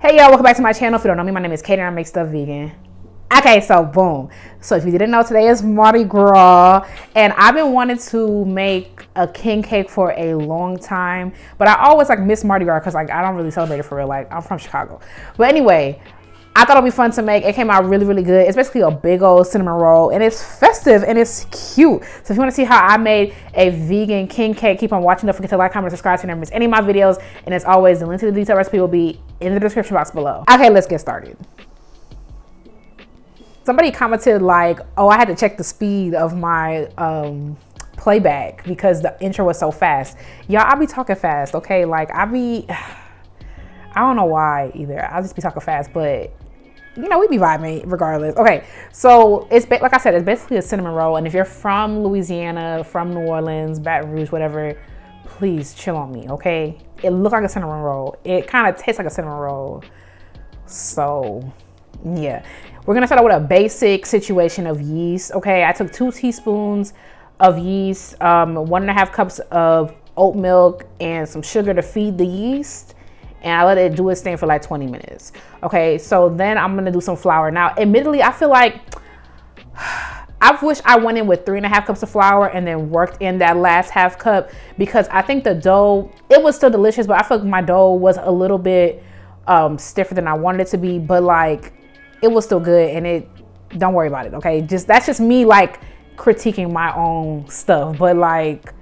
Hey y'all, welcome back to my channel. If you don't know me, my name is Kate and I make stuff vegan. Okay, so boom. So if you didn't know, today is Mardi Gras and I've been wanting to make a king cake for a long time, but I always like miss Mardi Gras because like I don't really celebrate it for real. Like I'm from Chicago. But anyway, I thought it'd be fun to make. It came out really, really good. It's basically a big old cinnamon roll and it's festive and it's cute. So if you want to see how I made a vegan king cake, keep on watching. Don't forget to like, comment, subscribe so you never miss any of my videos. And as always, the link to the detailed recipe will be in the description box below. Okay, let's get started. Somebody commented like, oh, I had to check the speed of my playback because the intro was so fast. Y'all, I be talking fast, okay? Like I don't know why either. I'll just be talking fast, but you know, we be vibing regardless. Okay, so it's like I said, it's basically a cinnamon roll. And if you're from Louisiana, from New Orleans, Baton Rouge, whatever, please chill on me, okay? It looks like a cinnamon roll. It kind of tastes like a cinnamon roll. So yeah, we're gonna start out with a basic situation of yeast. Okay, I took 2 teaspoons of yeast, 1.5 cups of oat milk, and some sugar to feed the yeast. And I let it do its thing for like 20 minutes. Okay, so then I'm gonna do some flour. Now, admittedly, I feel like I wish I went in with 3.5 cups of flour and then worked in that last half cup, because I think the dough, it was still delicious, but I feel like my dough was a little bit stiffer than I wanted it to be, but like it was still good. And don't worry about it, okay? That's just me like critiquing my own stuff, but like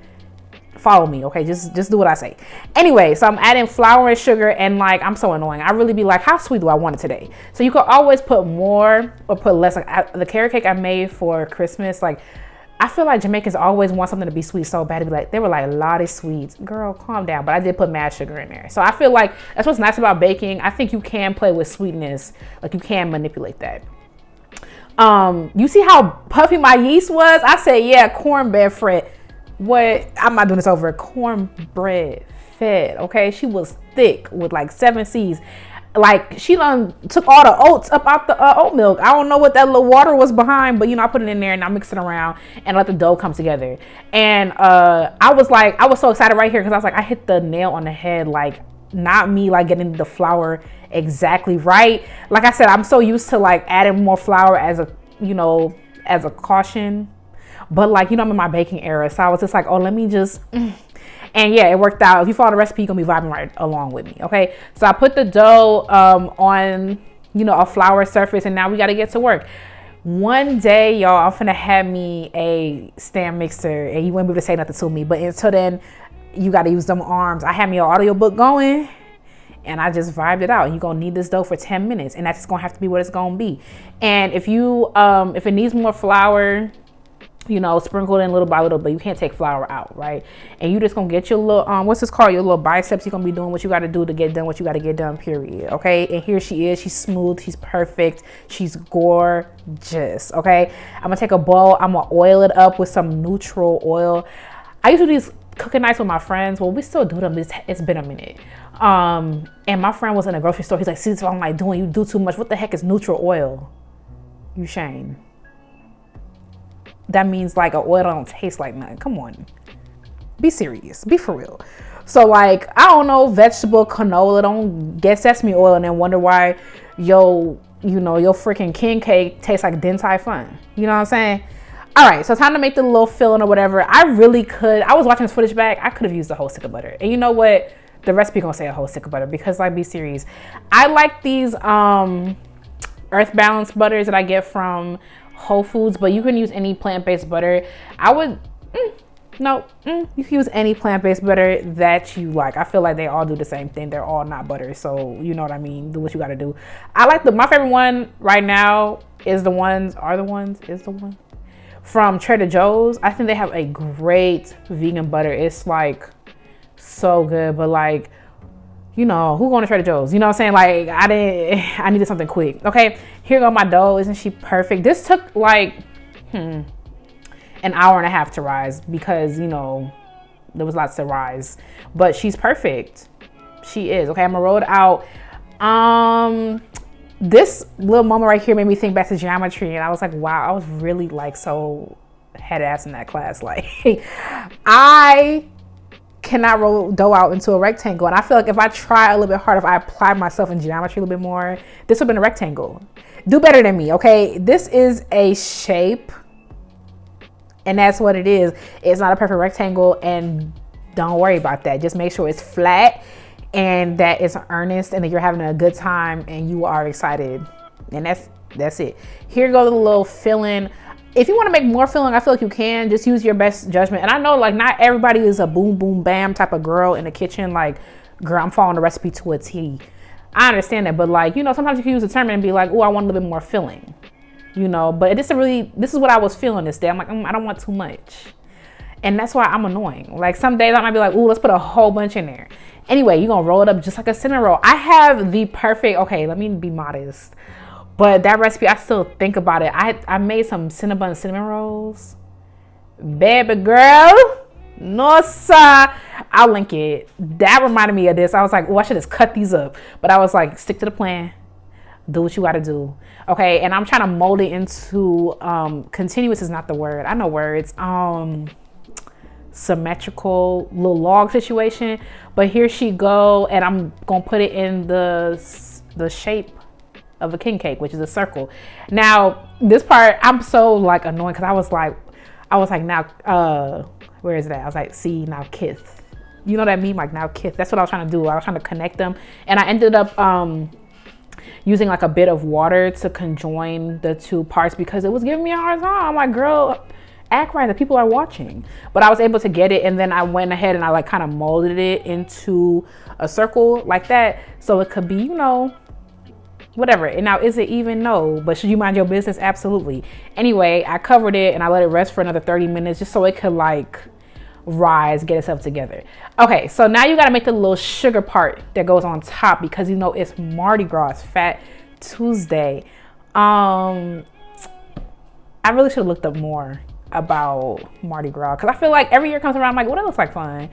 follow me, okay? Just do what I say. Anyway, so I'm adding flour and sugar, and like I'm so annoying. I really be like, how sweet do I want it today? So you could always put more or put less. Like the carrot cake I made for Christmas, like I feel like Jamaicans always want something to be sweet so bad. To be like, they were like, a lot of sweets. Girl, calm down. But I did put mad sugar in there. So I feel like that's what's nice about baking. I think you can play with sweetness. Like you can manipulate that. You see how puffy my yeast was? I said, yeah, cornbread fed. What? I'm not doing this over. Cornbread fed, okay? She was thick with like 7 C's. Like she done took all the oats up out the oat milk. I don't know what that little water was behind, but you know, I put it in there and I mix it around and let the dough come together. And I was so excited right here because I was like, I hit the nail on the head. Like not me like getting the flour exactly right. Like I said, I'm so used to like adding more flour as a caution. But like, you know, I'm in my baking era. So I was just like, oh, let me just, and yeah, it worked out. If you follow the recipe, you're gonna be vibing right along with me, okay? So I put the dough on, you know, a flour surface, and now we gotta get to work. One day, y'all, I'm finna have me a stand mixer, and you won't be able to say nothing to me. But until then, you gotta use them arms. I have me an audiobook going, and I just vibed it out. You're gonna need this dough for 10 minutes, and that's just gonna have to be what it's gonna be. And if you, if it needs more flour, you know, sprinkle it in little by little, but you can't take flour out, right? And you just gonna get your little, what's this called? Your little biceps. You're gonna be doing what you gotta do to get done what you gotta get done, period, okay? And here she is. She's smooth. She's perfect. She's gorgeous, okay? I'm gonna take a bowl. I'm gonna oil it up with some neutral oil. I used to do these cooking nights with my friends. Well, we still do them. It's been a minute. And my friend was in a grocery store. He's like, see, this is what I'm like doing. You do too much. What the heck is neutral oil? You Shane. That means like an oil don't taste like nothing. Come on, be serious, be for real. So like, I don't know, vegetable canola, don't get sesame oil and then wonder why your freaking king cake tastes like Din Tai Fung. You know what I'm saying? All right, so time to make the little filling or whatever. I was watching this footage back. I could have used a whole stick of butter. And you know what? The recipe gonna say a whole stick of butter because like, be serious. I like these Earth Balance butters that I get from Whole Foods, but you can use any plant-based butter. You can use any plant-based butter that you like. I feel like they all do the same thing. They're all not butter, so you know what I mean. Do what you got to do. I like my favorite one right now is the one from Trader Joe's. I think they have a great vegan butter. It's like so good, but like, you know, who going to Trader Joe's? You know what I'm saying? Like, I needed something quick. Okay, here go my dough. Isn't she perfect? This took like, an hour and a half to rise because, you know, there was lots to rise. But she's perfect. She is. Okay, I'm gonna roll it out. This little moment right here made me think back to geometry. And I was like, wow, I was really like so head ass in that class. Like, I cannot roll dough out into a rectangle. And I feel like if I try a little bit harder, if I apply myself in geometry a little bit more, this would have been a rectangle. Do better than me, okay? This is a shape, and that's what it is. It's not a perfect rectangle, and don't worry about that. Just make sure it's flat and that it's earnest and that you're having a good time and you are excited. And that's it. Here goes a little filling. If you want to make more filling, I feel like you can. Just use your best judgment. And I know like not everybody is a boom, boom, bam type of girl in the kitchen. Like, girl, I'm following the recipe to a T. I understand that, but like, you know, sometimes you can use a term and be like, oh, I want a little bit more filling, you know, but this is what I was feeling this day. I'm like, I don't want too much. And that's why I'm annoying. Like some days I might be like, oh, let's put a whole bunch in there. Anyway, you're going to roll it up just like a cinnamon roll. I have the perfect, okay, let me be modest. But that recipe, I still think about it. I made some cinnamon rolls. Baby girl. No, sir. I'll link it. That reminded me of this. I was like, oh, I should just cut these up. But I was like, stick to the plan. Do what you got to do. Okay, and I'm trying to mold it into, continuous is not the word. I know words. Symmetrical little log situation. But here she go. And I'm going to put it in the shape of a king cake, which is a circle. Now, this part, I'm so like annoying because I was like, now, where is it at? I was like, see, now kiss. You know what I mean? Like, now kiss. That's what I was trying to do. I was trying to connect them. And I ended up using like a bit of water to conjoin the two parts because it was giving me a hard time. I'm like, girl, act right. The people are watching. But I was able to get it. And then I went ahead and I like kind of molded it into a circle like that. So it could be, you know, whatever. And now, is it even? No. But should you mind your business? Absolutely. Anyway, I covered it and I let it rest for another 30 minutes just so it could like rise, get itself together. Okay, so now you got to make the little sugar part that goes on top because you know it's Mardi Gras, Fat Tuesday. I really should have looked up more about Mardi Gras because I feel like every year comes around, I'm like, well, that looks like fun.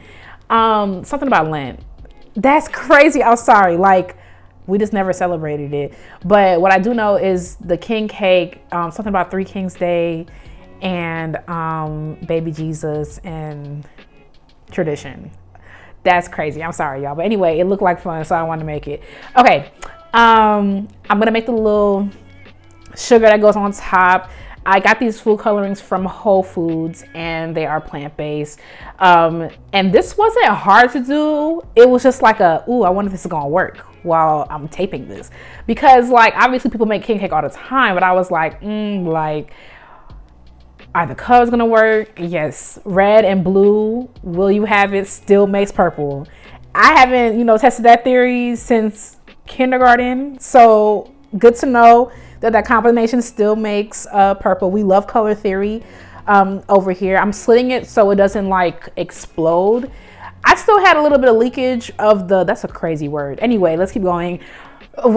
Something about Lent. That's crazy. I'm sorry. Like, we just never celebrated it. But what I do know is the king cake, something about Three Kings Day and baby Jesus and tradition. That's crazy. I'm sorry, y'all. But anyway, it looked like fun, so I wanted to make it. Okay. I'm going to make the little sugar that goes on top. I got these food colorings from Whole Foods and they are plant-based. And this wasn't hard to do. It was just like I wonder if this is going to work while I'm taping this. Because like, obviously people make king cake all the time, but I was like, like, are the colors going to work? Yes. Red and blue, will you have it, still makes purple. I haven't, you know, tested that theory since kindergarten. So good to know that combination still makes purple. We love color theory over here. I'm slitting it so it doesn't like explode. I still had a little bit of leakage of that's a crazy word. Anyway, let's keep going. Of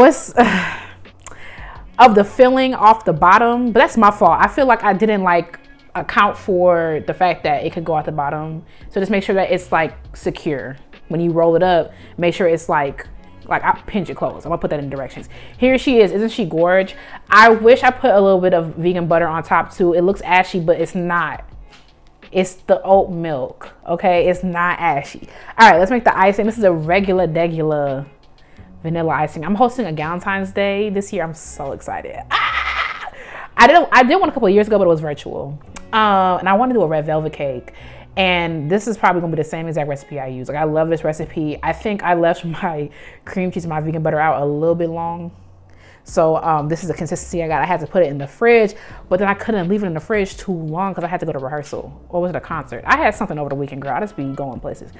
the filling off the bottom, but that's my fault. I feel like I didn't like account for the fact that it could go out the bottom. So just make sure that it's like secure. When you roll it up, make sure it's like I pinch it close. I'm gonna put that in directions. Here she is. Isn't she gorge? I wish I put a little bit of vegan butter on top too. It looks ashy, but it's not. It's the oat milk, okay? It's not ashy. All right, let's make the icing. This is a regular vanilla icing. I'm hosting a Valentine's Day this year. I'm so excited. I did one a couple of years ago, but it was virtual. And I want to do a red velvet cake. And this is probably gonna be the same exact recipe I use. Like, I love this recipe. I think I left my cream cheese and my vegan butter out a little bit long. So this is the consistency I got. I had to put it in the fridge, but then I couldn't leave it in the fridge too long because I had to go to rehearsal. Or was it a concert? I had something over the weekend, girl. I just be going places.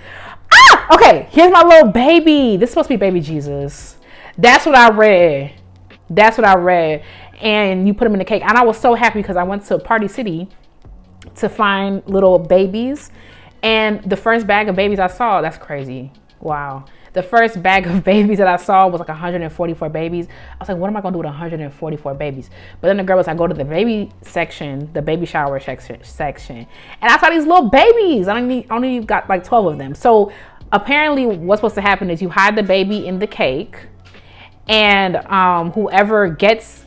Okay, here's my little baby. This is supposed to be baby Jesus. That's what I read. And you put them in the cake. And I was so happy because I went to Party City to find little babies. And the first bag of babies I saw, that's crazy. Wow. The first bag of babies that I saw was like 144 babies. I was like, what am I going to do with 144 babies? But then the girl was like, go to the baby section, the baby shower section. And I saw these little babies. I only got like 12 of them. So apparently what's supposed to happen is you hide the baby in the cake. And whoever gets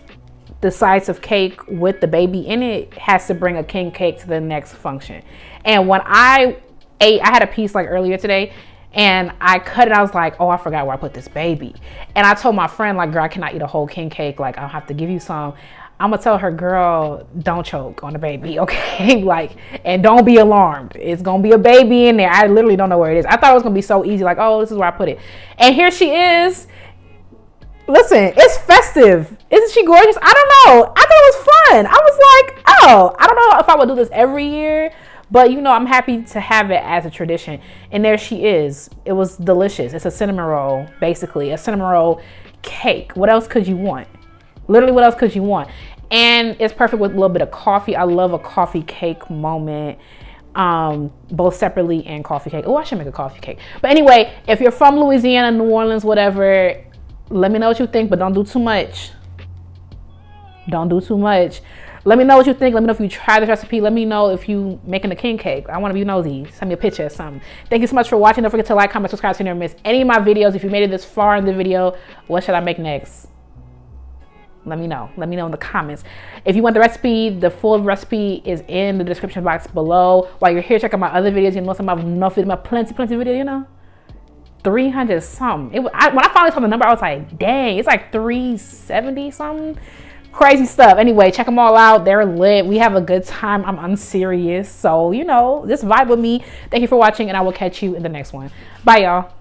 the slice of cake with the baby in it has to bring a king cake to the next function. And when I ate, I had a piece like earlier today, and I cut it. I was like, oh, I forgot where I put this baby. And I told my friend, like, girl, I cannot eat a whole king cake. Like, I'll have to give you some. I'm gonna tell her, girl, don't choke on the baby, okay? Like, and don't be alarmed. It's gonna be a baby in there. I literally don't know where it is. I thought it was gonna be so easy, like, oh, this is where I put it. And here she is. Listen, it's festive. Isn't she gorgeous? I don't know. I thought it was fun. I was like, oh, I don't know if I would do this every year, but you know, I'm happy to have it as a tradition. And there she is. It was delicious. It's a cinnamon roll, basically, a cinnamon roll cake. What else could you want? Literally, what else could you want? And it's perfect with a little bit of coffee. I love a coffee cake moment, both separately and coffee cake. Oh, I should make a coffee cake. But anyway, if you're from Louisiana, New Orleans, whatever, let me know what you think, but don't do too much. Don't do too much. Let me know what you think. Let me know if you try this recipe. Let me know if you making a king cake. I want to be nosy. Send me a picture or something. Thank you so much for watching. Don't forget to like, comment, subscribe so you never miss any of my videos. If you made it this far in the video, what should I make next? Let me know. Let me know in the comments. If you want the recipe, the full recipe is in the description box below. While you're here, check out my other videos. You know, some of my plenty video, you know. 300 something. When I finally saw the number, I was like, dang, it's like 370 something. Crazy stuff. Anyway, check them all out. They're lit. We have a good time. I'm unserious. So, you know, just vibe with me. Thank you for watching, and I will catch you in the next one. Bye, y'all.